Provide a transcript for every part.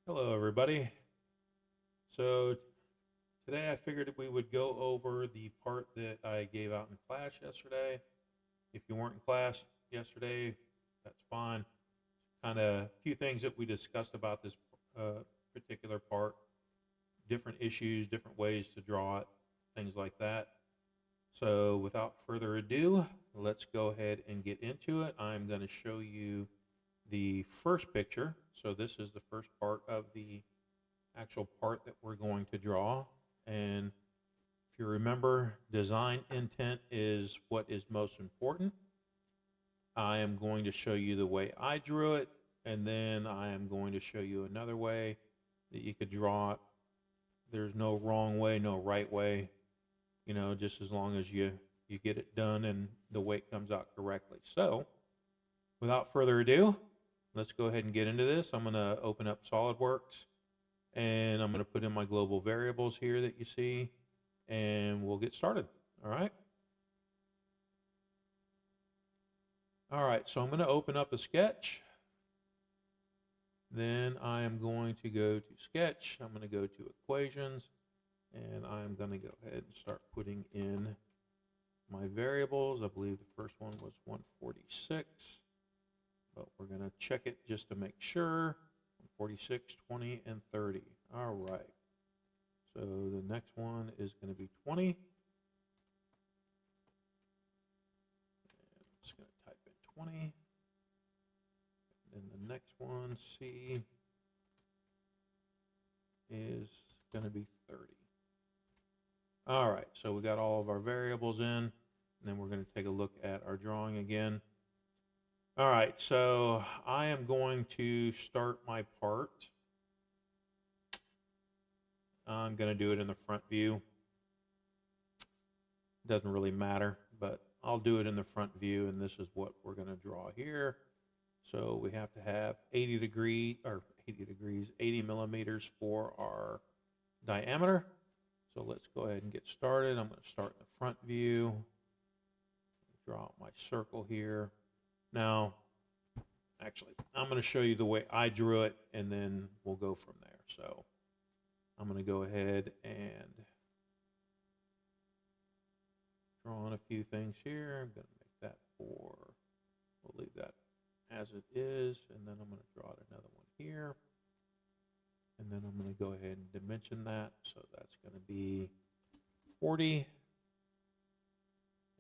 Hello, everybody. So today I figured we would go over the part that I gave out in class yesterday. If you weren't in class yesterday, that's fine. Kind of a few things that we discussed about this particular part, different issues, different ways to draw it, things like that. So without further ado, let's go ahead and get into it. I'm going to show you the first picture. So this is the first part of the actual part that we're going to draw. And if you remember, design intent is what is most important. I am going to show you the way I drew it, and then I am going to show you another way that you could draw it. There's no wrong way, no right way, just as long as you get it done and the weight comes out correctly. So without further ado, let's go ahead and get into this. I'm going to open up SolidWorks, and I'm going to put in my global variables here that you see, and we'll get started. All right. All right, so I'm going to open up a sketch. Then I am going to go to sketch. I'm going to go to equations, and I'm going to go ahead and start putting in my variables. I believe the first one was 146, but we're going to check it just to make sure. 46, 20, and 30. All right. So the next one is going to be 20. And I'm just going to type in 20. And the next one, C, is going to be 30. All right. So we got all of our variables in. And then we're going to take a look at our drawing again. All right. So I am going to start my part. I'm going to do it in the front view. Doesn't really matter, but I'll do it in the front view, and this is what we're going to draw here. So we have to have 80 millimeters for our diameter. So let's go ahead and get started. I'm going to start in the front view. Draw out my circle here. Now, actually, I'm going to show you the way I drew it, and then we'll go from there. So I'm going to go ahead and draw on a few things here. I'm going to make that we'll leave that as it is, and then I'm going to draw another one here. And then I'm going to go ahead and dimension that. So that's going to be 40.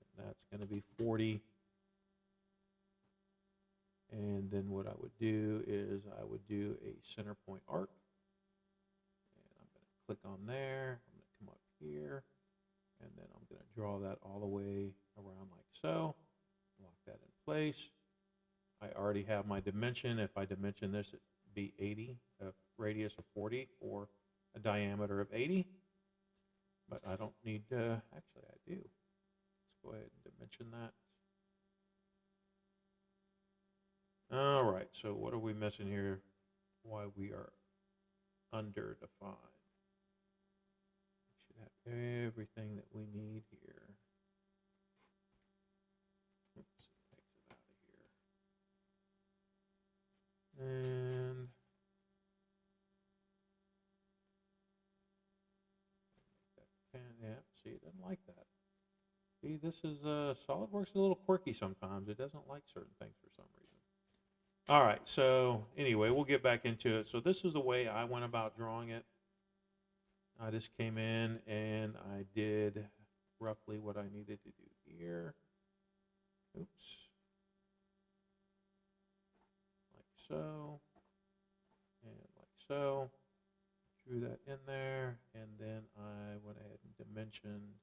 And that's going to be 40. And then what I would do is I would do a center point arc. And I'm going to click on there. I'm going to come up here. And then I'm going to draw that all the way around like so. Lock that in place. I already have my dimension. If I dimension this, it'd be 80, a radius of 40, or a diameter of 80. But I don't need to, actually I do. Let's go ahead and dimension that. All right, so what are we missing here? Why we are underdefined. We should have everything that we need here. Oops, exit out of here. And yeah, see, it doesn't like that. See, this is SolidWorks is a little quirky sometimes. It doesn't like certain things for some reason. All right, so anyway, we'll get back into it. So this is the way I went about drawing it. I just came in and I did roughly what I needed to do here. Oops. Like so. And like so. Drew that in there. And then I went ahead and dimensioned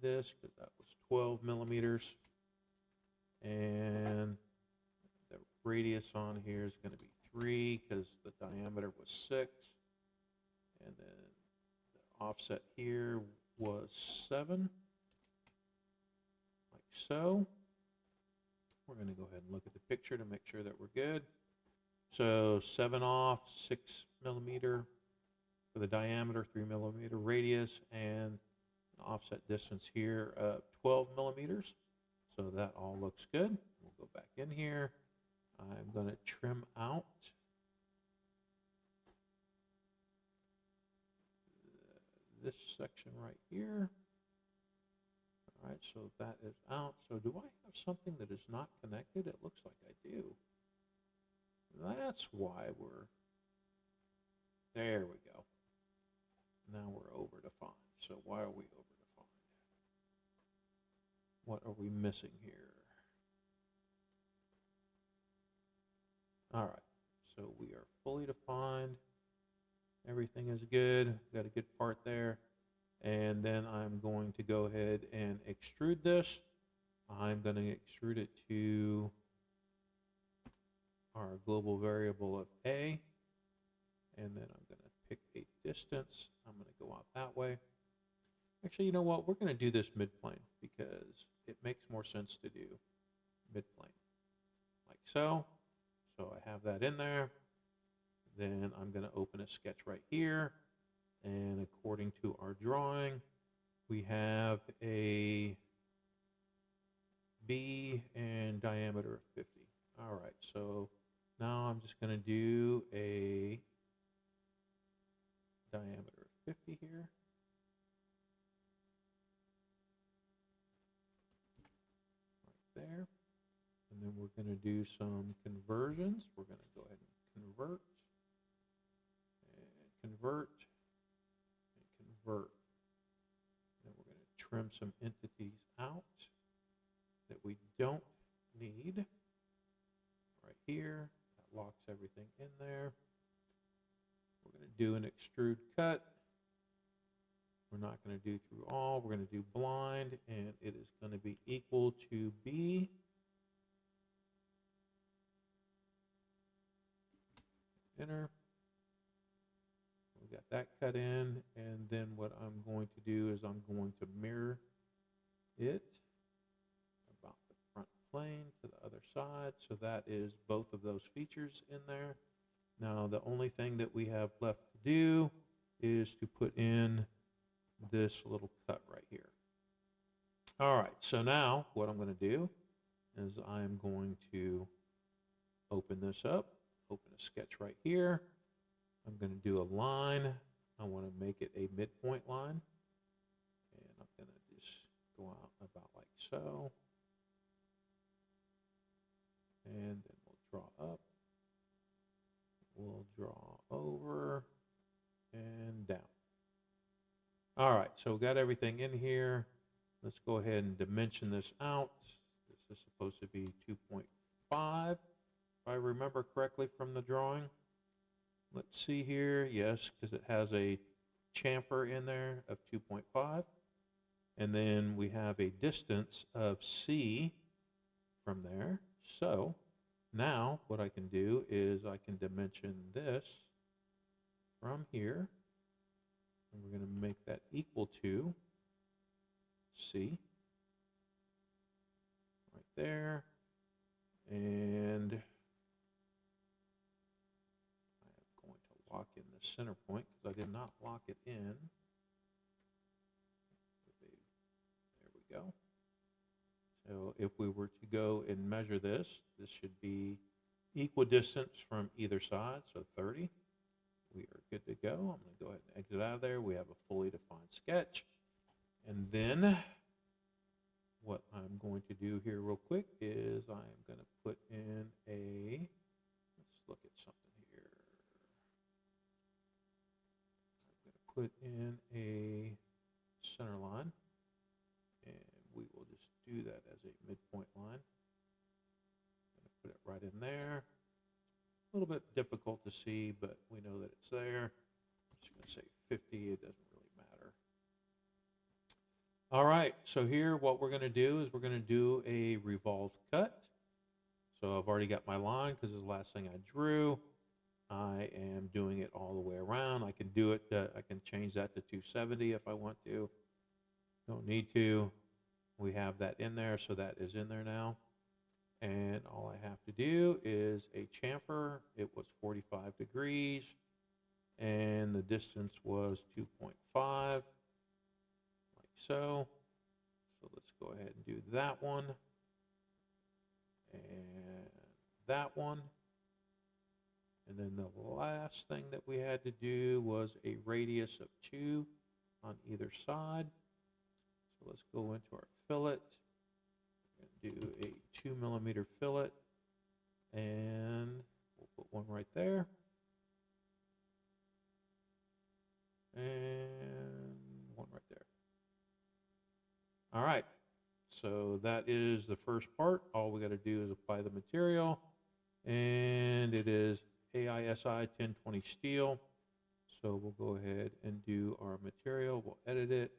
this because that was 12 millimeters. And the radius on here is going to be 3 because the diameter was 6. And then the offset here was 7. Like so. We're going to go ahead and look at the picture to make sure that we're good. So 7 off, 6 millimeter for the diameter, 3 millimeter radius, and an offset distance here of 12 millimeters. So that all looks good. We'll go back in here. I'm going to trim out this section right here. All right, so that is out. So do I have something that is not connected? It looks like I do. That's why there we go. Now we're over defined. So why are we over defined? What are we missing here? All right, so we are fully defined. Everything is good. Got a good part there. And then I'm going to go ahead and extrude this. I'm going to extrude it to our global variable of A. And then I'm going to pick a distance. I'm going to go out that way. Actually, you know what? We're going to do this midplane because it makes more sense to do midplane. Like so. So I have that in there. Then I'm going to open a sketch right here. And according to our drawing, we have a B and diameter of 50. All right, so now I'm just going to do a diameter of 50 here. Right there. And then we're going to do some conversions. We're going to go ahead and convert. And convert. Then we're going to trim some entities out that we don't need. Right here, that locks everything in there. We're going to do an extrude cut. We're not going to do through all. We're going to do blind, and it is going to be equal to B. Enter. We got that cut in, and then what I'm going to do is I'm going to mirror it about the front plane to the other side. So that is both of those features in there. Now the only thing that we have left to do is to put in this little cut right here. All right, so now what I'm going to do is I'm going to open this up, open a sketch right here. I'm going to do a line. I want to make it a midpoint line. And I'm going to just go out about like so. And then we'll draw up. We'll draw over and down. All right, so we got everything in here. Let's go ahead and dimension this out. This is supposed to be 2.5, if I remember correctly from the drawing. Let's see here, yes, because it has a chamfer in there of 2.5. And then we have a distance of C from there. So now what I can do is I can dimension this from here. And we're going to make that equal to C. Right there. And lock in the center point because I did not lock it in. There we go. So if we were to go and measure this, this should be equidistance from either side, so 30. We are good to go. I'm going to go ahead and exit out of there. We have a fully defined sketch. And then what I'm going to do here real quick is I'm going to put in a, let's look at something here. I'm going to put in a center line, and we will just do that as a midpoint line. I'm going to put it right in there. A little bit difficult to see, but we know that it's there. I'm just going to say 50. It doesn't really matter. All right, so here what we're going to do is we're going to do a revolve cut. So I've already got my line because it's the last thing I drew. I am doing it all the way around. I can do it, I can change that to 270 if I want to. Don't need to. We have that in there, so that is in there now. And all I have to do is a chamfer. It was 45 degrees, and the distance was 2.5, like so. So let's go ahead and do that one, and that one. And then the last thing that we had to do was a radius of 2 on either side. So let's go into our fillet. We're going to do a 2 millimeter fillet, and we'll put one right there. And one right there. All right, so that is the first part. All we got to do is apply the material, and it is AISI 1020 steel. So we'll go ahead and do our material. We'll edit it.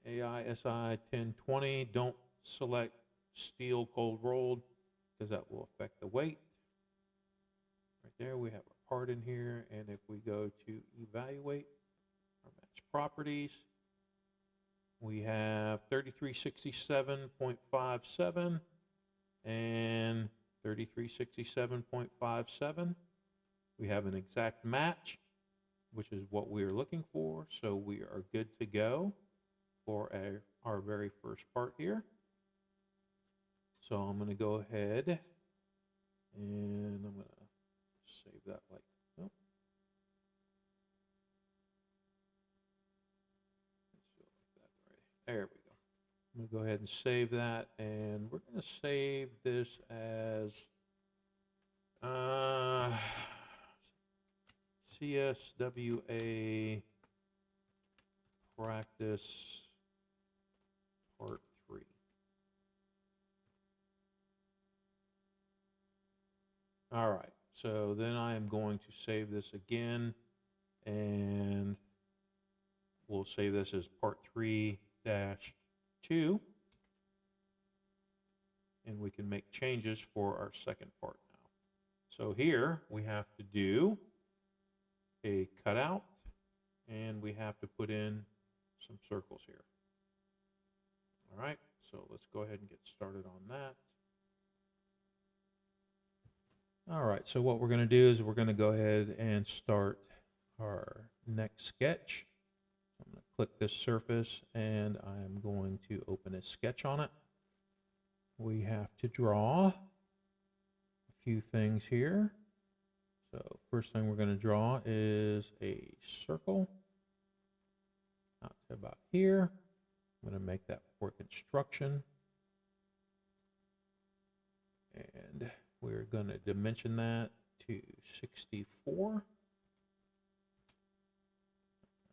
AISI 1020. Don't select steel cold rolled because that will affect the weight. Right there, we have our part in here, and if we go to evaluate our match properties, we have 3367.57 and 3367.57. We have an exact match, which is what we are looking for. So we are good to go for our very first part here. So I'm going to go ahead and I'm going to save that like, nope. There we go. I'm going to go ahead and save that, and we're going to save this as CSWA Practice Part 3. All right, so then I am going to save this again, and we'll save this as Part 3-2, and we can make changes for our second part now. So here we have to do a cutout, and we have to put in some circles here. All right, so let's go ahead and get started on that. All right, so what we're going to do is we're going to go ahead and start our next sketch. I'm going to click this surface, and I'm going to open a sketch on it. We have to draw a few things here. So first thing we're going to draw is a circle out to about here. I'm going to make that for construction. And we're going to dimension that to 64.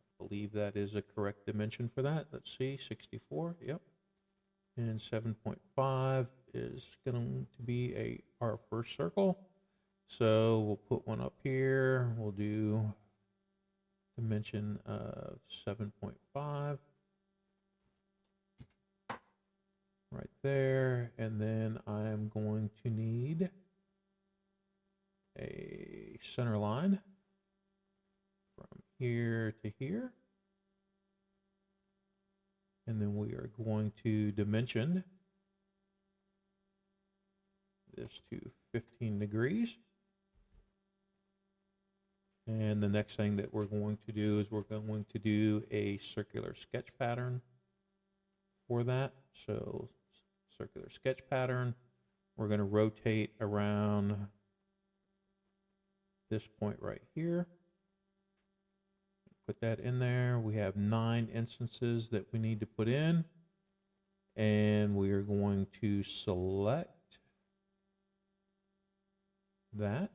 I believe that is a correct dimension for that. Let's see, 64, yep. And 7.5 is going to be our first circle. So we'll put one up here. We'll do dimension of 7.5 right there. And then I'm going to need a center line from here to here. And then we are going to dimension this to 15 degrees. And the next thing that we're going to do is we're going to do a circular sketch pattern for that. So circular sketch pattern, we're going to rotate around this point right here. Put that in there. We have 9 instances that we need to put in, and we are going to select that,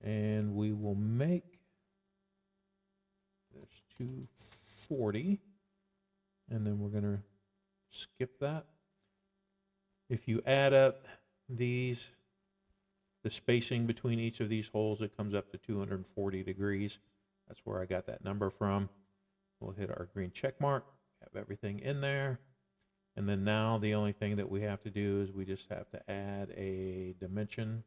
and we will make this 240, and then we're going to skip that. If you add up the spacing between each of these holes, it comes up to 240 degrees. That's where I got that number from. We'll hit our green check mark, have everything in there. And then now the only thing that we have to do is we just have to add a dimension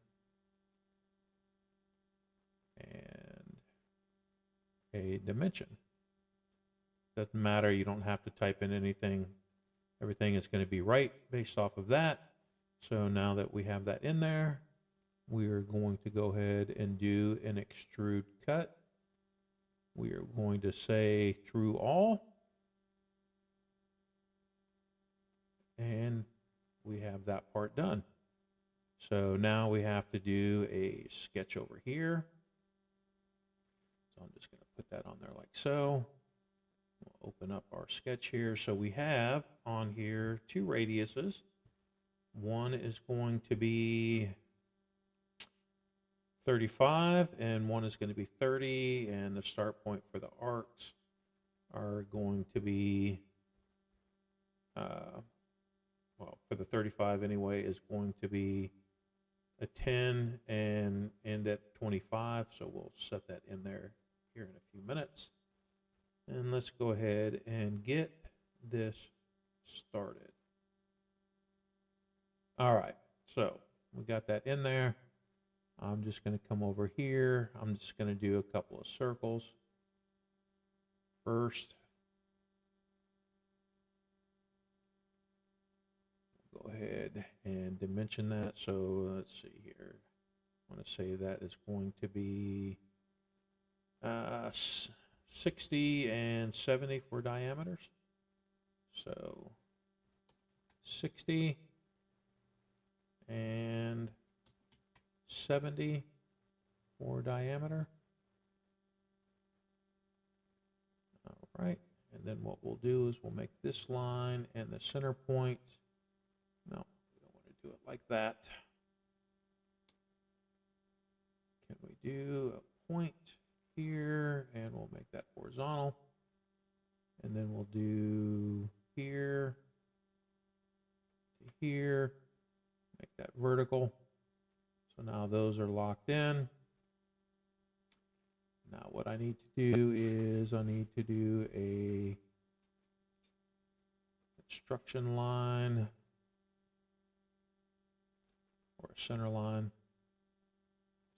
and a dimension. Doesn't matter, you don't have to type in anything. Everything is going to be right based off of that. So now that we have that in there, we are going to go ahead and do an extrude cut. We are going to say through all, and we have that part done. So now we have to do a sketch over here. So I'm just going to put that on there like so. open up our sketch here. So we have on here two radiuses. One is going to be 35 and one is going to be 30, and the start point for the arcs are going to be, well, for the 35 anyway, is going to be a 10 and end at 25. So we'll set that in there here in a few minutes. And let's go ahead and get this started. All right, so we got that in there. I'm just going to come over here. I'm just going to do a couple of circles first. Go ahead and dimension that. So let's see here. I want to say that is going to be 60 and 70 for diameters. So 60 and 70 for diameter. All right, and then what we'll do is we'll make this line and the center point. No, we don't want to do it like that. Can we do a point here, and we'll make that horizontal, and then we'll do here to here, make that vertical. So now those are locked in. Now what I need to do is I need to do a construction line or a center line.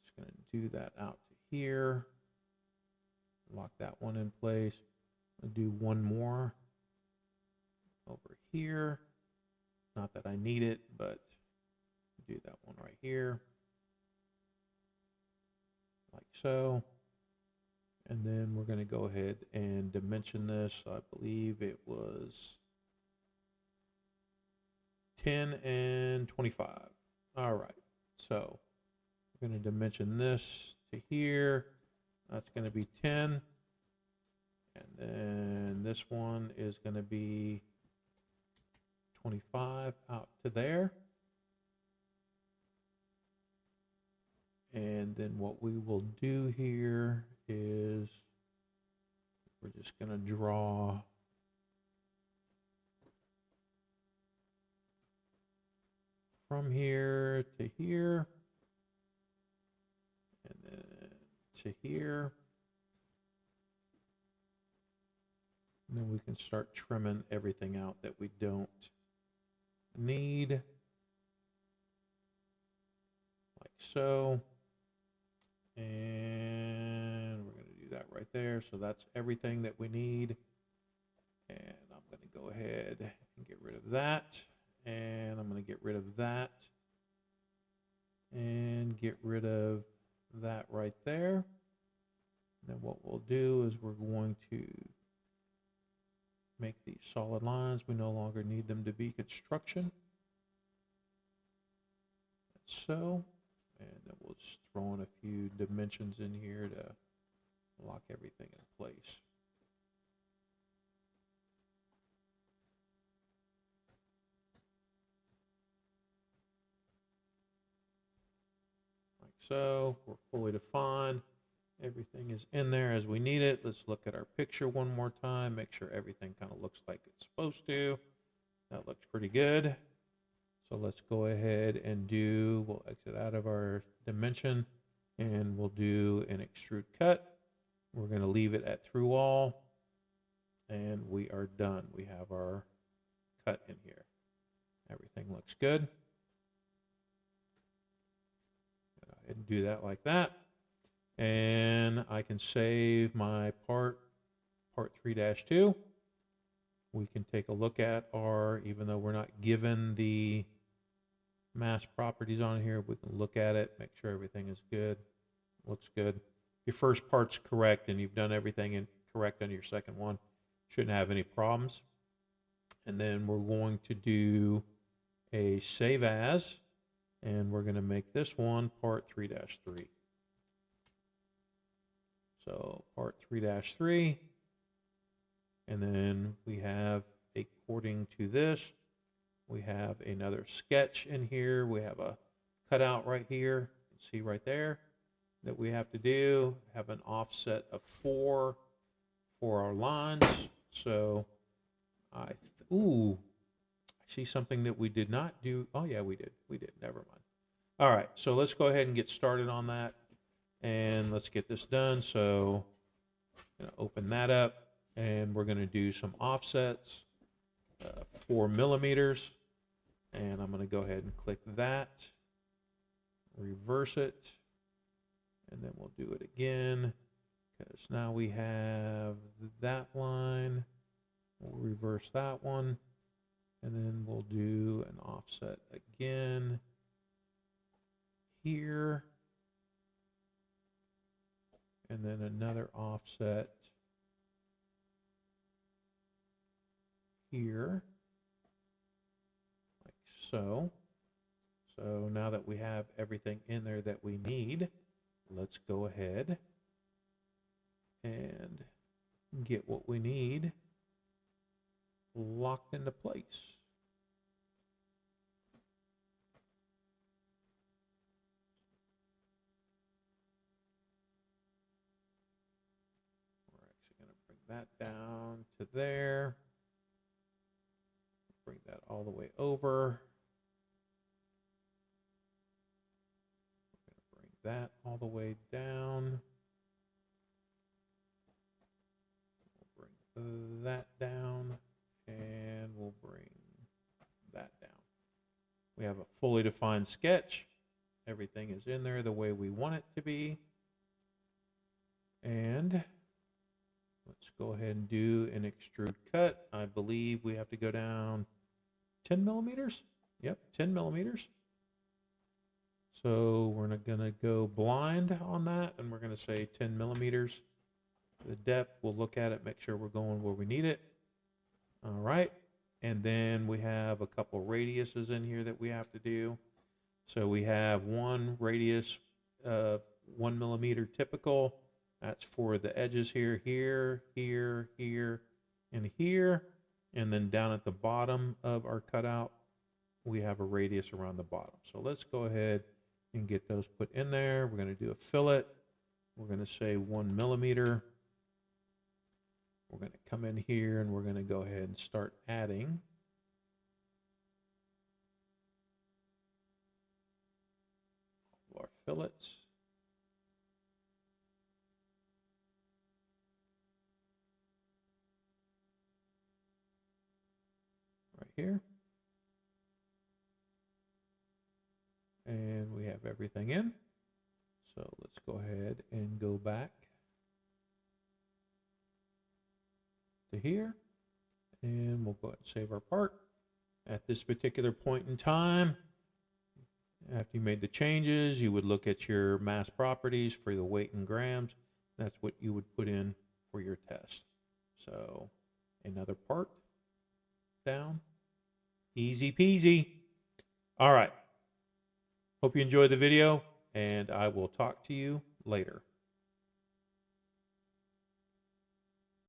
Just going to do that out to here. Lock that one in place. I'll do one more over here. Not that I need it, but do that one right here. Like so. And then we're going to go ahead and dimension this. I believe it was 10 and 25. All right. So we're going to dimension this to here. That's going to be 10. And then this one is going to be 25 out to there. And then what we will do here is we're just going to draw from here to here, and then to here. And then we can start trimming everything out that we don't need, like so. And we're going to do that right there. So that's everything that we need. And I'm going to go ahead and get rid of that. And I'm going to get rid of that. And get rid of that right there. And then what we'll do is we're going to make these solid lines. We no longer need them to be construction. So. And then we'll just throw in a few dimensions in here to lock everything in place. Like so, we're fully defined. Everything is in there as we need it. Let's look at our picture one more time, make sure everything kind of looks like it's supposed to. That looks pretty good. So let's go ahead and we'll exit out of our dimension and we'll do an extrude cut. We're going to leave it at through all and we are done. We have our cut in here. Everything looks good. Go ahead and do that like that. And I can save my part 3-2. We can take a look at even though we're not given the mass properties on here, we can look at it, make sure everything is good, looks good. Your first part's correct and you've done everything correct on your second one. Shouldn't have any problems. And then we're going to do a save as, and we're going to make this one part 3-3. So part 3-3. And then we have, according to this, we have another sketch in here. We have a cutout right here. See right there that we have to do. Have an offset of 4 for our lines. So I see something that we did not do. Oh yeah, we did. Never mind. All right, so let's go ahead and get started on that, and let's get this done. So I'm gonna open that up, and we're gonna do some offsets, 4 millimeters, and I'm gonna go ahead and click that, reverse it, and then we'll do it again, because now we have that line. We'll reverse that one, and then we'll do an offset again here, and then another offset here, like so. So now that we have everything in there that we need, let's go ahead and get what we need locked into place. We're actually going to bring that down to there. Bring that all the way over. We're going to bring that all the way down. We'll bring that down, and we'll bring that down. We have a fully defined sketch. Everything is in there the way we want it to be. And let's go ahead and do an extrude cut. I believe we have to go down 10 millimeters. Yep, 10 millimeters. So we're not going to go blind on that, and we're going to say 10 millimeters. The depth, we'll look at it, make sure we're going where we need it. All right. And then we have a couple radiuses in here that we have to do. So we have one radius of 1 millimeter typical. That's for the edges here, here, here, here, and here. And then down at the bottom of our cutout, we have a radius around the bottom. So let's go ahead and get those put in there. We're going to do a fillet. We're going to say 1 millimeter. We're going to come in here and we're going to go ahead and start adding our fillets. Right here. And we have everything in. So let's go ahead and go back to here, and we'll go ahead and save our part. At this particular point in time, after you made the changes, you would look at your mass properties for the weight in grams. That's what you would put in for your test. So another part down, easy peasy. All right, hope you enjoyed the video, and I will talk to you later.